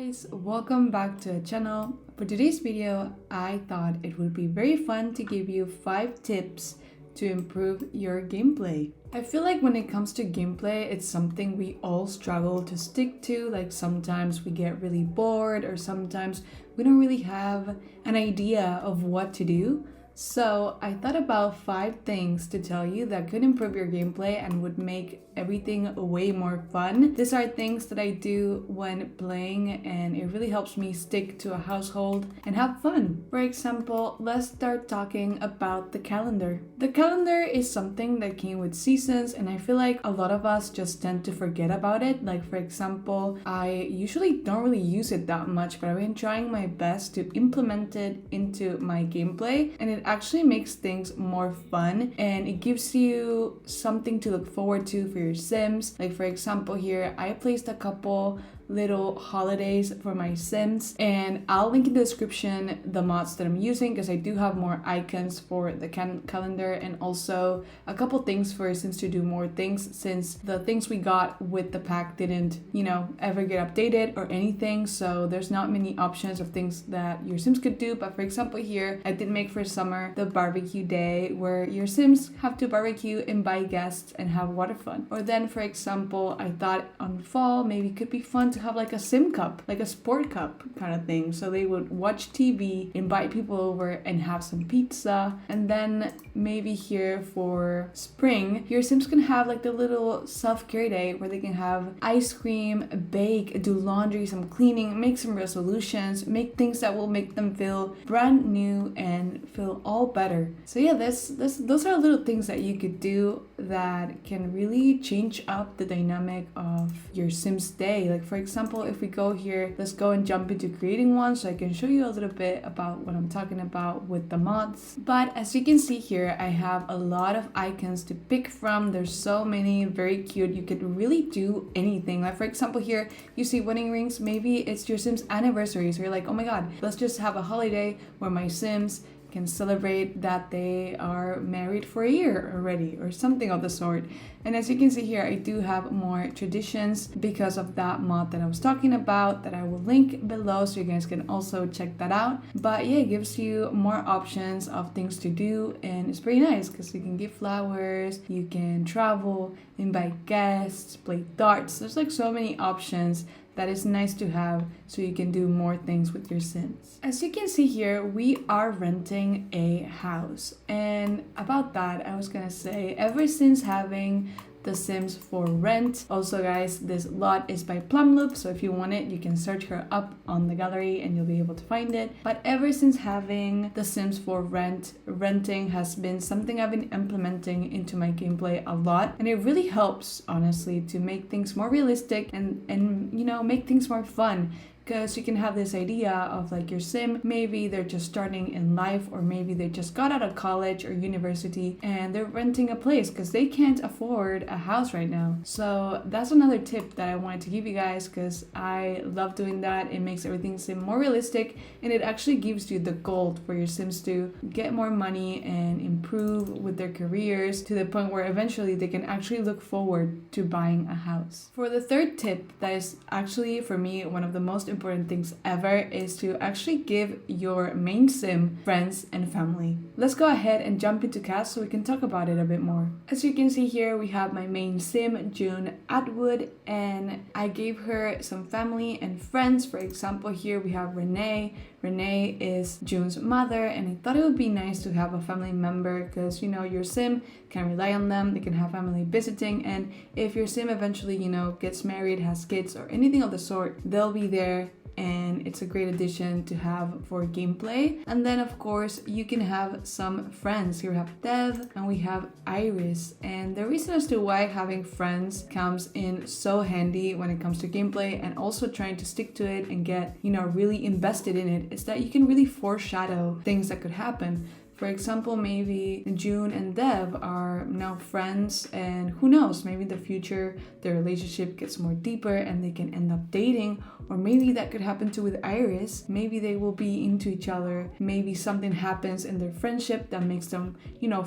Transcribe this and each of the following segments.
guys, welcome back to the channel. For today's video, I thought it would be very fun to give you 5 tips to improve your gameplay. I feel like when it comes to gameplay, it's something we all struggle to stick to. Like sometimes we get really bored or sometimes we don't really have an idea of what to do. So I thought about 5 things to tell you that could improve your gameplay and would make everything way more fun. These are things that I do when playing and it really helps me stick to a household and have fun. For example, let's start talking about the calendar. The calendar is something that came with seasons and I feel like a lot of us just tend to forget about it. Like for example, I usually don't really use it that much, but I've been trying my best to implement it into my gameplay and it actually makes things more fun and it gives you something to look forward to for your Sims. Like for example here, I placed a couple little holidays for my Sims and I'll link in the description the mods that I'm using because I do have more icons for the calendar and also a couple things for Sims to do more things since the things we got with the pack didn't, ever get updated or anything, so there's not many options of things that your Sims could do. But for example here, I did make for summer the barbecue day where your Sims have to barbecue, invite guests and have water fun. Or then for example, I thought on fall maybe it could be fun to have like a sim cup, like a sport cup kind of thing. So they would watch TV, invite people over and have some pizza. And then maybe here for spring, your Sims can have like the little self-care day where they can have ice cream, bake, do laundry, some cleaning, make some resolutions, make things that will make them feel brand new and feel all better. So yeah, those are little things that you could do that can really change up the dynamic of your Sims day. Like for example, if we go here, let's go and jump into creating one so I can show you a little bit about what I'm talking about with the mods. But as you can see here, I have a lot of icons to pick from. There's so many, very cute. You could really do anything. Like for example here, you see wedding rings. Maybe it's your Sims anniversary, so you're like, oh my god, let's just have a holiday where my Sims can celebrate that they are married for a year already or something of the sort. And as you can see here, I do have more traditions because of that mod that I was talking about that I will link below so you guys can also check that out. But yeah, it gives you more options of things to do and it's pretty nice because you can give flowers, you can travel, invite guests, play darts. There's like so many options that is nice to have so you can do more things with your Sims. As you can see here, we are renting a house. And about that, I was gonna say, ever since having the Sims for rent. Also guys, this lot is by Plumloop, so if you want it, you can search her up on the gallery and you'll be able to find it. But ever since having the Sims for renting has been something I've been implementing into my gameplay a lot. And it really helps, honestly, to make things more realistic and make things more fun. Because you can have this idea of like your Sim, maybe they're just starting in life or maybe they just got out of college or university and they're renting a place because they can't afford a house right now. So that's another tip that I wanted to give you guys because I love doing that. It makes everything seem more realistic and it actually gives you the gold for your Sims to get more money and improve with their careers to the point where eventually they can actually look forward to buying a house. For the third tip, that is actually for me one of the most important things ever, is to actually give your main Sim friends and family. Let's go ahead and jump into cast so we can talk about it a bit more. As you can see here, we have my main Sim, June Atwood, and I gave her some family and friends. For example, here we have Renee. Renee is June's mother, and I thought it would be nice to have a family member because, your Sim can rely on them. They can have family visiting, and if your Sim eventually, gets married, has kids, or anything of the sort, they'll be there. And it's a great addition to have for gameplay. And then of course you can have some friends. Here we have Dev and we have Iris, and the reason as to why having friends comes in so handy when it comes to gameplay and also trying to stick to it and get really invested in it is that you can really foreshadow things that could happen. For example, maybe June and Deb are now friends, and who knows, maybe in the future their relationship gets more deeper and they can end up dating. Or maybe that could happen too with Iris. Maybe they will be into each other. Maybe something happens in their friendship that makes them,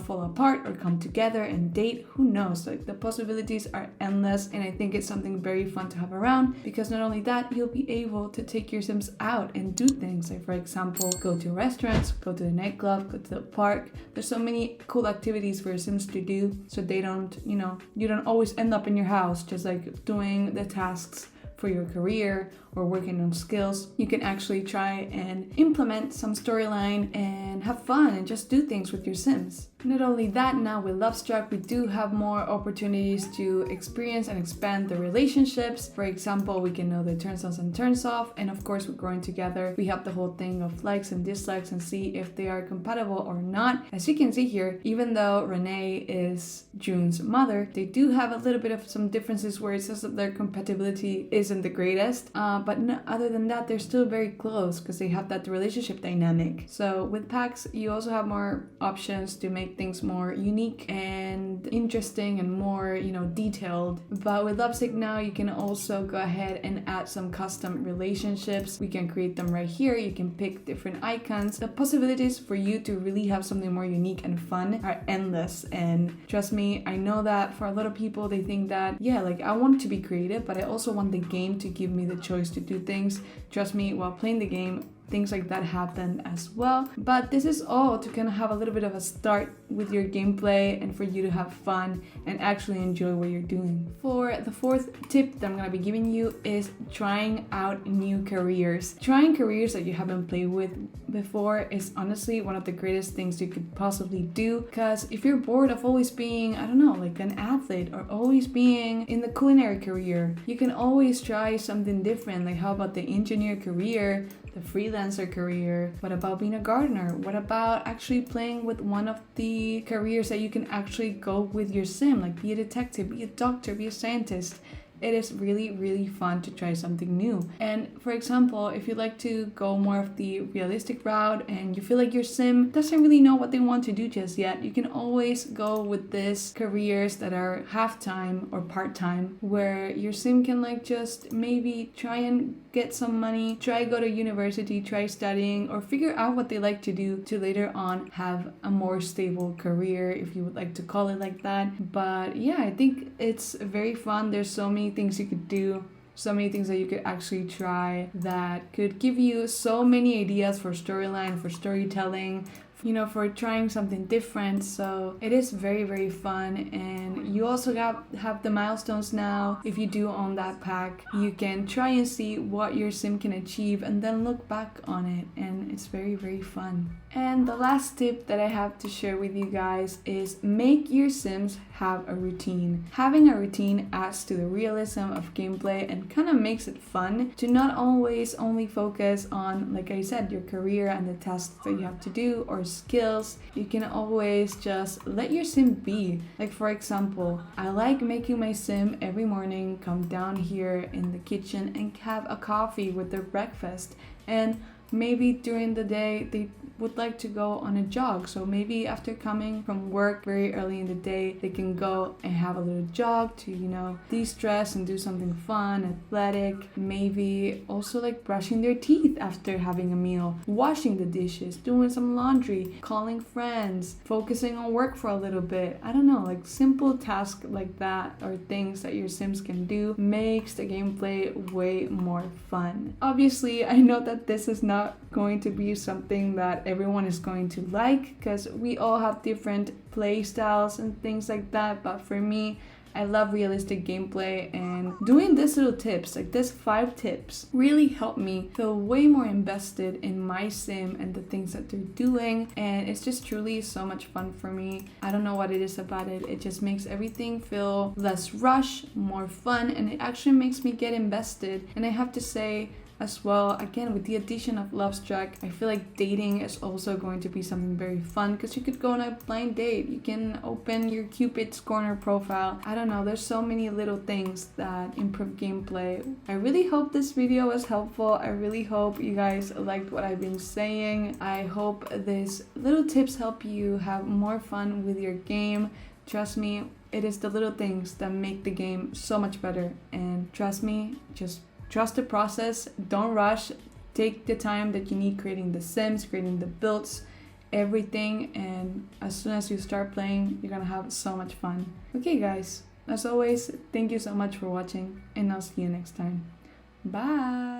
fall apart or come together and date. Who knows? Like, the possibilities are endless, and I think it's something very fun to have around, because not only that, you'll be able to take your Sims out and do things. Like, for example, go to restaurants, go to the nightclub, go to the park. There's so many cool activities for your Sims to do, so they don't, you don't always end up in your house just like doing the tasks for your career or working on skills. You can actually try and implement some storyline and have fun and just do things with your Sims. Not only that, now with Lovestruck, we do have more opportunities to experience and expand the relationships. For example, we can know the turns on and turns off, and of course, we're growing together. We have the whole thing of likes and dislikes and see if they are compatible or not. As you can see here, even though Renee is June's mother, they do have a little bit of some differences where it says that their compatibility isn't the greatest, but no, other than that, they're still very close because they have that relationship dynamic. So with packs, you also have more options to make things more unique and interesting and more, detailed. But with Lovesick now, you can also go ahead and add some custom relationships. We can create them right here. You can pick different icons. The possibilities for you to really have something more unique and fun are endless. And trust me, I know that for a lot of people, they think that, I want to be creative, but I also want the game to give me the choice to do things. Trust me, while playing the game, things like that happen as well. But this is all to kind of have a little bit of a start with your gameplay and for you to have fun and actually enjoy what you're doing. For the fourth tip that I'm going to be giving you is trying out new careers. Trying careers that you haven't played with before is honestly one of the greatest things you could possibly do, because if you're bored of always being, like an athlete or always being in the culinary career, you can always try something different. Like, how about the engineer career, the freelancer career? What about being a gardener? What about actually playing with one of the careers that you can actually go with your Sim, like be a detective, be a doctor, be a scientist? It is really, really fun to try something new. And for example, if you like to go more of the realistic route and you feel like your Sim doesn't really know what they want to do just yet, you can always go with these careers that are half-time or part-time, where your Sim can just maybe try and get some money, try go to university, try studying, or figure out what they like to do to later on have a more stable career, if you would like to call it like that. But I think it's very fun. There's so many things you could do, so many things that you could actually try that could give you so many ideas for storyline, for storytelling, for trying something different. So it is very, very fun. And you also have the milestones now. If you do own that pack, you can try and see what your Sim can achieve and then look back on it, and it's very, very fun. And the last tip that I have to share with you guys is make your Sims have a routine. Having a routine adds to the realism of gameplay and kind of makes it fun to not always only focus on, like I said, your career and the tasks that you have to do or skills. You can always just let your Sim be. Like, for example, I like making my Sim every morning come down here in the kitchen and have a coffee with their breakfast. And maybe during the day they would like to go on a jog. So maybe after coming from work very early in the day, they can go and have a little jog to, de-stress and do something fun, athletic. Maybe also like brushing their teeth after having a meal, washing the dishes, doing some laundry, calling friends, focusing on work for a little bit. I don't know, like simple tasks like that or things that your Sims can do makes the gameplay way more fun. Obviously, I know that this is not going to be something that everyone is going to like, because we all have different play styles and things like that, but for me, I love realistic gameplay, and doing these little tips, like these 5 tips, really helped me feel way more invested in my Sim and the things that they're doing, and it's just truly so much fun for me. I don't know what it is about it. It just makes everything feel less rush, more fun, and it actually makes me get invested. And I have to say, as well. Again, with the addition of Love Struck, I feel like dating is also going to be something very fun because you could go on a blind date. You can open your Cupid's Corner profile. I don't know, there's so many little things that improve gameplay. I really hope this video was helpful. I really hope you guys liked what I've been saying. I hope these little tips help you have more fun with your game. Trust me, it is the little things that make the game so much better. And trust me, just trust the process. Don't rush. Take the time that you need creating the sims, creating the builds, everything. And as soon as you start playing, you're gonna have so much fun. Okay guys, as always, thank you so much for watching and I'll see you next time. Bye!